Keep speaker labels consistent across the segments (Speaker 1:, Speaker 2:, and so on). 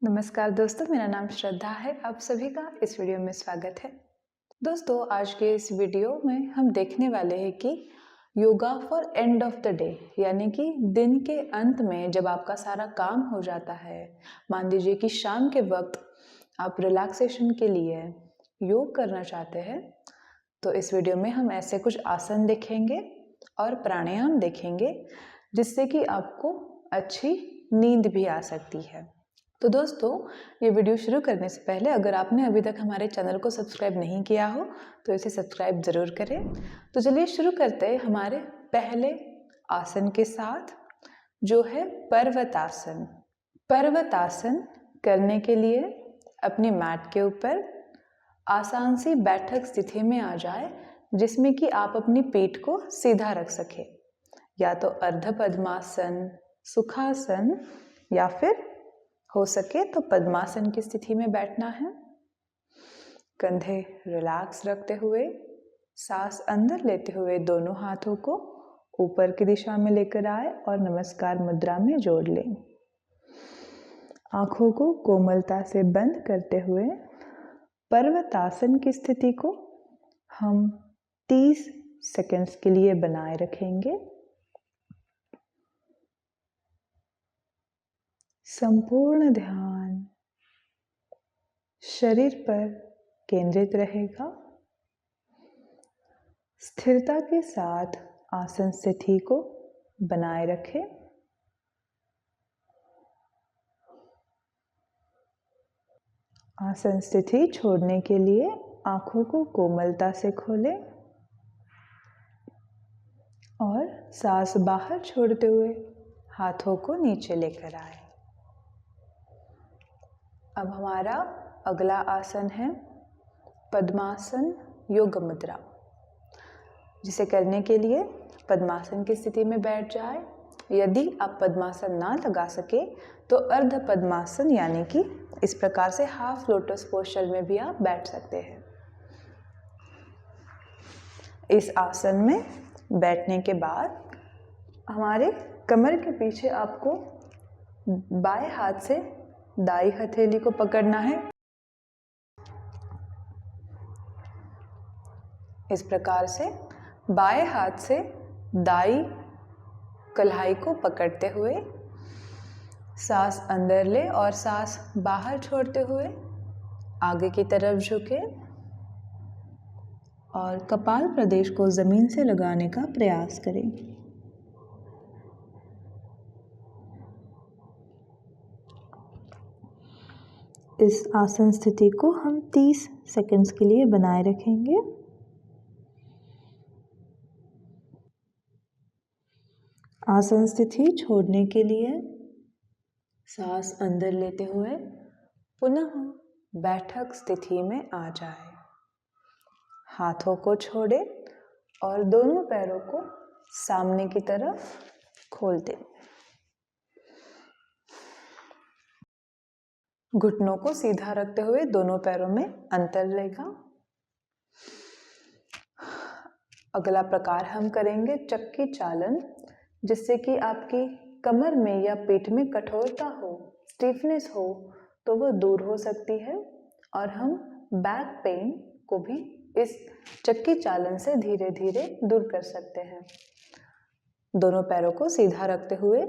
Speaker 1: नमस्कार दोस्तों, मेरा नाम श्रद्धा है। आप सभी का इस वीडियो में स्वागत है। दोस्तों, आज के इस वीडियो में हम देखने वाले हैं कि yoga for end of the day, यानी कि दिन के अंत में जब आपका सारा काम हो जाता है, मान लीजिए कि शाम के वक्त आप रिलैक्सेशन के लिए योग करना चाहते हैं, तो इस वीडियो में हम ऐसे कुछ आसन देखेंगे और प्राणायाम देखेंगे जिससे कि आपको अच्छी नींद भी आ सकती है। तो दोस्तों, ये वीडियो शुरू करने से पहले अगर आपने अभी तक हमारे चैनल को सब्सक्राइब नहीं किया हो तो इसे सब्सक्राइब ज़रूर करें। तो चलिए शुरू करते हैं हमारे पहले आसन के साथ, जो है पर्वतासन। पर्वतासन करने के लिए अपनी मैट के ऊपर आसान सी बैठक स्थिति में आ जाए, जिसमें कि आप अपनी पीठ को सीधा रख सके, या तो अर्ध पद्मासन, सुखासन, या फिर हो सके तो पद्मासन की स्थिति में बैठना है। कंधे रिलैक्स रखते हुए, सांस अंदर लेते हुए दोनों हाथों को ऊपर की दिशा में लेकर आए और नमस्कार मुद्रा में जोड़ लें। आंखों को कोमलता से बंद करते हुए पर्वतासन की स्थिति को हम 30 सेकंड्स के लिए बनाए रखेंगे। संपूर्ण ध्यान शरीर पर केंद्रित रहेगा। स्थिरता के साथ आसन स्थिति को बनाए रखें। आसन स्थिति छोड़ने के लिए आंखों को कोमलता से खोलें और सांस बाहर छोड़ते हुए हाथों को नीचे लेकर आए। अब हमारा अगला आसन है पद्मासन योग मुद्रा, जिसे करने के लिए पद्मासन की स्थिति में बैठ जाए। यदि आप पद्मासन ना लगा सके तो अर्ध पद्मासन, यानी कि इस प्रकार से हाफ लोटस पोस्चर में भी आप बैठ सकते हैं। इस आसन में बैठने के बाद हमारे कमर के पीछे आपको बाएं हाथ से दाई हथेली को पकड़ना है। इस प्रकार से बाएं हाथ से दाई कलाई को पकड़ते हुए सांस अंदर ले और सांस बाहर छोड़ते हुए आगे की तरफ झुके और कपाल प्रदेश को जमीन से लगाने का प्रयास करें। इस आसन स्थिति को हम 30 सेकंड्स के लिए बनाए रखेंगे। आसन स्थिति छोड़ने के लिए सांस अंदर लेते हुए पुनः बैठक स्थिति में आ जाए। हाथों को छोड़े और दोनों पैरों को सामने की तरफ खोल दें। घुटनों को सीधा रखते हुए दोनों पैरों में अंतर रहेगा। अगला प्रकार हम करेंगे चक्की चालन, जिससे कि आपकी कमर में या पीठ में कठोरता हो, स्टिफनेस हो, तो वो दूर हो सकती है और हम बैक पेन को भी इस चक्की चालन से धीरे धीरे दूर कर सकते हैं। दोनों पैरों को सीधा रखते हुए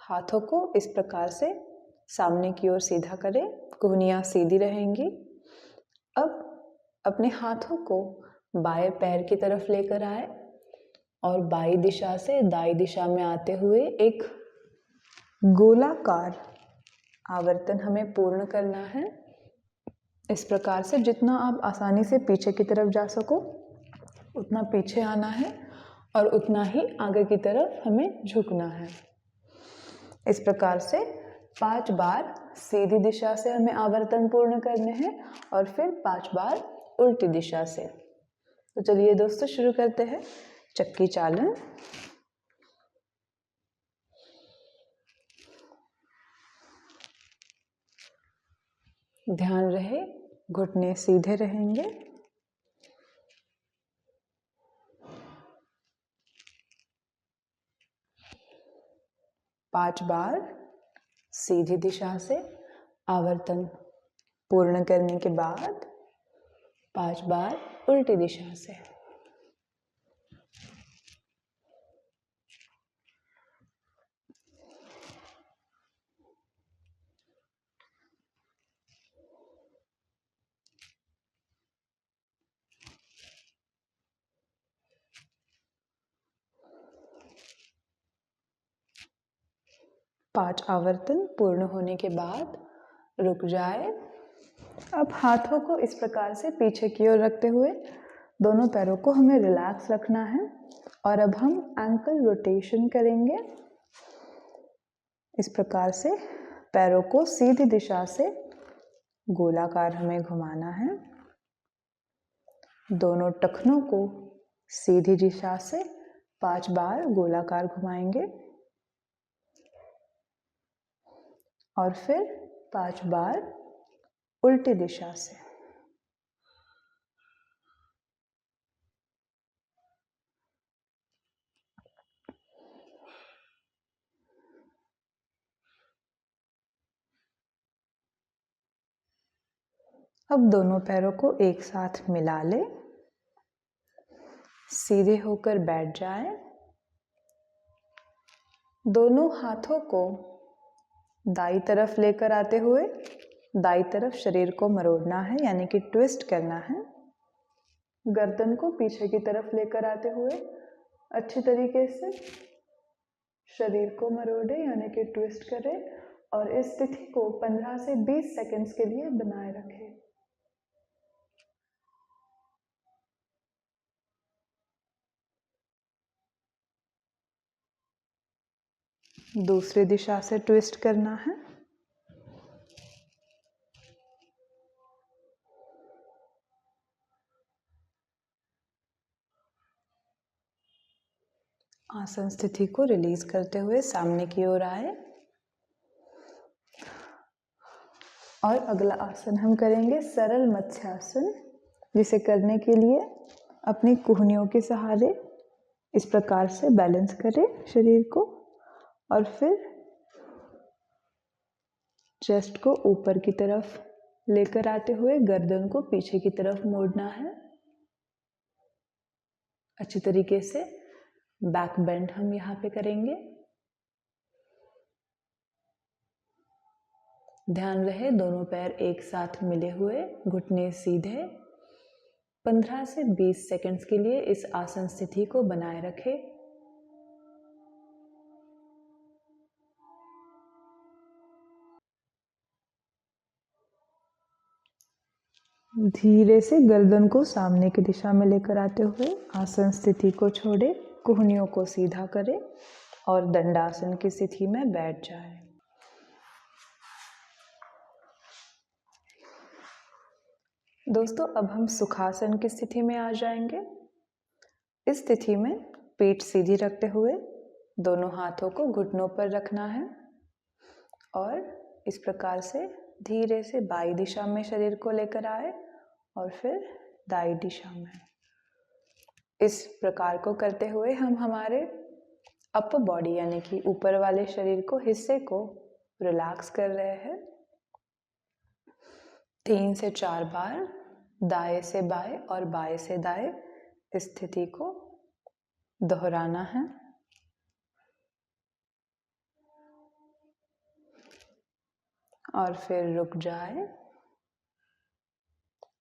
Speaker 1: हाथों को इस प्रकार से सामने की ओर सीधा करें, कोहनियाँ सीधी रहेंगी। अब अपने हाथों को बाएं पैर की तरफ लेकर आए और बाई दिशा से दाई दिशा में आते हुए एक गोलाकार आवर्तन हमें पूर्ण करना है। इस प्रकार से जितना आप आसानी से पीछे की तरफ जा सको उतना पीछे आना है और उतना ही आगे की तरफ हमें झुकना है। इस प्रकार से 5 बार सीधी दिशा से हमें आवर्तन पूर्ण करने हैं और फिर 5 बार उल्टी दिशा से। तो चलिए दोस्तों शुरू करते हैं चक्की चालन। ध्यान रहे घुटने सीधे रहेंगे। पांच बार सीधी दिशा से आवर्तन पूर्ण करने के बाद 5 बार उल्टी दिशा से। पांच आवर्तन पूर्ण होने के बाद रुक जाए। अब हाथों को इस प्रकार से पीछे की ओर रखते हुए दोनों पैरों को हमें रिलैक्स रखना है और अब हम एंकल रोटेशन करेंगे। इस प्रकार से पैरों को सीधी दिशा से गोलाकार हमें घुमाना है। दोनों टखनों को सीधी दिशा से 5 बार गोलाकार घुमाएंगे और फिर 5 बार उल्टी दिशा से। अब दोनों पैरों को एक साथ मिला ले, सीधे होकर बैठ जाए। दोनों हाथों को दाईं तरफ लेकर आते हुए दाईं तरफ शरीर को मरोड़ना है, यानी कि ट्विस्ट करना है। गर्दन को पीछे की तरफ लेकर आते हुए अच्छी तरीके से शरीर को मरोड़े, यानी कि ट्विस्ट करें और इस स्थिति को 15 से 20 सेकंड्स के लिए बनाए रखें। दूसरी दिशा से ट्विस्ट करना है। आसन स्थिति को रिलीज करते हुए सामने की ओर आए और अगला आसन हम करेंगे सरल मत्स्यासन, जिसे करने के लिए अपनी कुहनियों के सहारे इस प्रकार से बैलेंस करें शरीर को और फिर चेस्ट को ऊपर की तरफ लेकर आते हुए गर्दन को पीछे की तरफ मोड़ना है। अच्छी तरीके से बैक बेंड हम यहाँ पे करेंगे। ध्यान रहे दोनों पैर एक साथ मिले हुए, घुटने सीधे। 15 से 20 सेकंड्स के लिए इस आसन स्थिति को बनाए रखें। धीरे से गर्दन को सामने की दिशा में लेकर आते हुए आसन स्थिति को छोड़े, कुहनियों को सीधा करें और दंडासन की स्थिति में बैठ जाए। दोस्तों, अब हम सुखासन की स्थिति में आ जाएंगे। इस स्थिति में पीठ सीधी रखते हुए दोनों हाथों को घुटनों पर रखना है और इस प्रकार से धीरे से बाईं दिशा में शरीर को लेकर आए और फिर दाईं दिशा में। इस प्रकार को करते हुए हम हमारे अपर बॉडी यानी कि ऊपर वाले शरीर को हिस्से को रिलैक्स कर रहे हैं। 3 से 4 बार दाएं से बाएं और बाएं से दाएं इस स्थिति को दोहराना है। और फिर रुक जाए।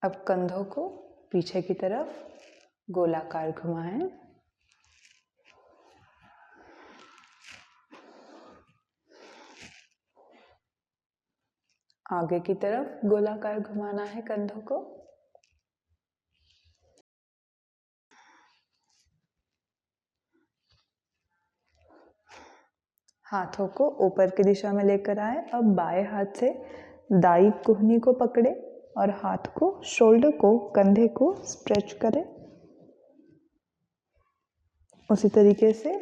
Speaker 1: अब कंधों को पीछे की तरफ गोलाकार घुमाएं। आगे की तरफ गोलाकार घुमाना है कंधों को। हाथों को ऊपर की दिशा में लेकर आए। अब बाएं हाथ से दाईं कुहनी को पकड़े और हाथ को, शोल्डर को, कंधे को स्ट्रेच करें। उसी तरीके से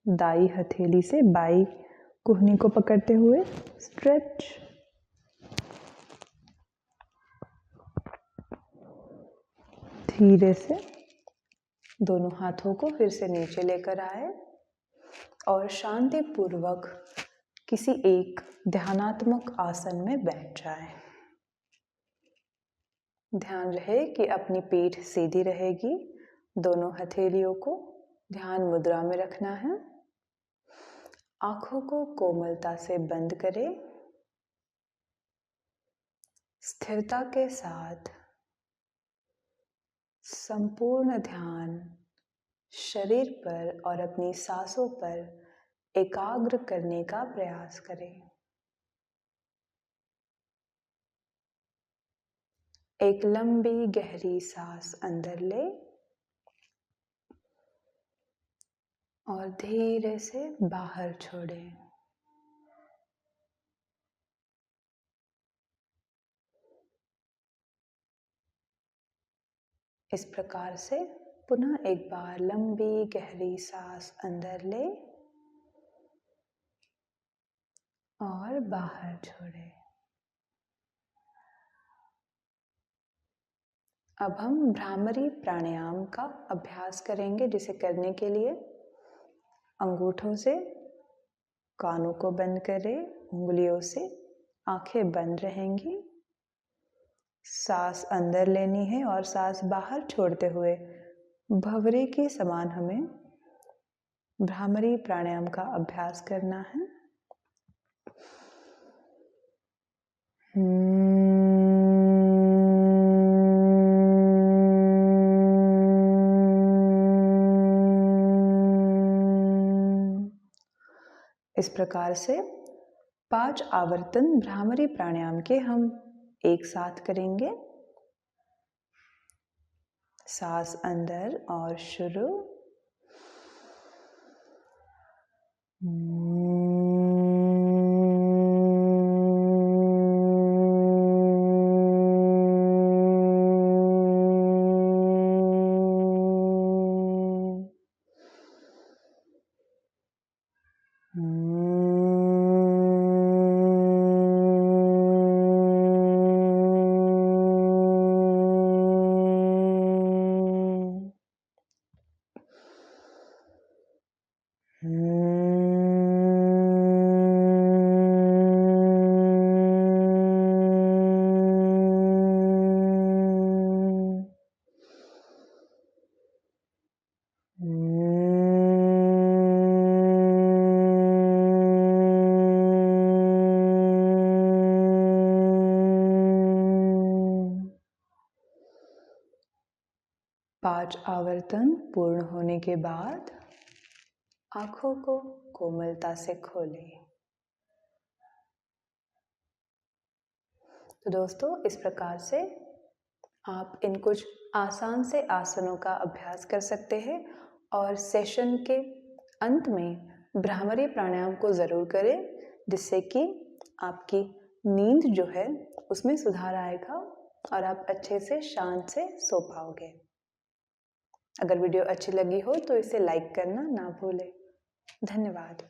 Speaker 1: दाईं हथेली से बाईं कुहनी को पकड़ते हुए स्ट्रेच। धीरे से दोनों हाथों को फिर से नीचे लेकर आए और शांति पूर्वक किसी एक ध्यानात्मक आसन में बैठ जाएं। ध्यान रहे कि अपनी पीठ सीधी रहेगी। दोनों हथेलियों को ध्यान मुद्रा में रखना है। आंखों को कोमलता से बंद करें। स्थिरता के साथ संपूर्ण ध्यान शरीर पर और अपनी सांसों पर एकाग्र करने का प्रयास करें। एक लंबी गहरी सांस अंदर ले और धीरे से बाहर छोड़ें। इस प्रकार से पुनः एक बार लंबी गहरी सांस अंदर ले और बाहर छोड़ें। अब हम भ्रामरी प्राणायाम का अभ्यास करेंगे, जिसे करने के लिए अंगूठों से कानों को बंद करें, उंगलियों से आंखें बंद रहेंगी। सांस अंदर लेनी है और सांस बाहर छोड़ते हुए भंवरे के समान हमें भ्रामरी प्राणायाम का अभ्यास करना है। इस प्रकार से 5 आवर्तन भ्रामरी प्राणायाम के हम एक साथ करेंगे। सांस अंदर और शुरू। पांच आवर्तन पूर्ण होने के बाद आंखों को कोमलता से खोलें। तो दोस्तों, इस प्रकार से आप इन कुछ आसान से आसनों का अभ्यास कर सकते हैं और सेशन के अंत में भ्रामरी प्राणायाम को ज़रूर करें, जिससे कि आपकी नींद जो है उसमें सुधार आएगा और आप अच्छे से शांत से सो पाओगे। अगर वीडियो अच्छी लगी हो तो इसे लाइक करना ना भूलें। धन्यवाद।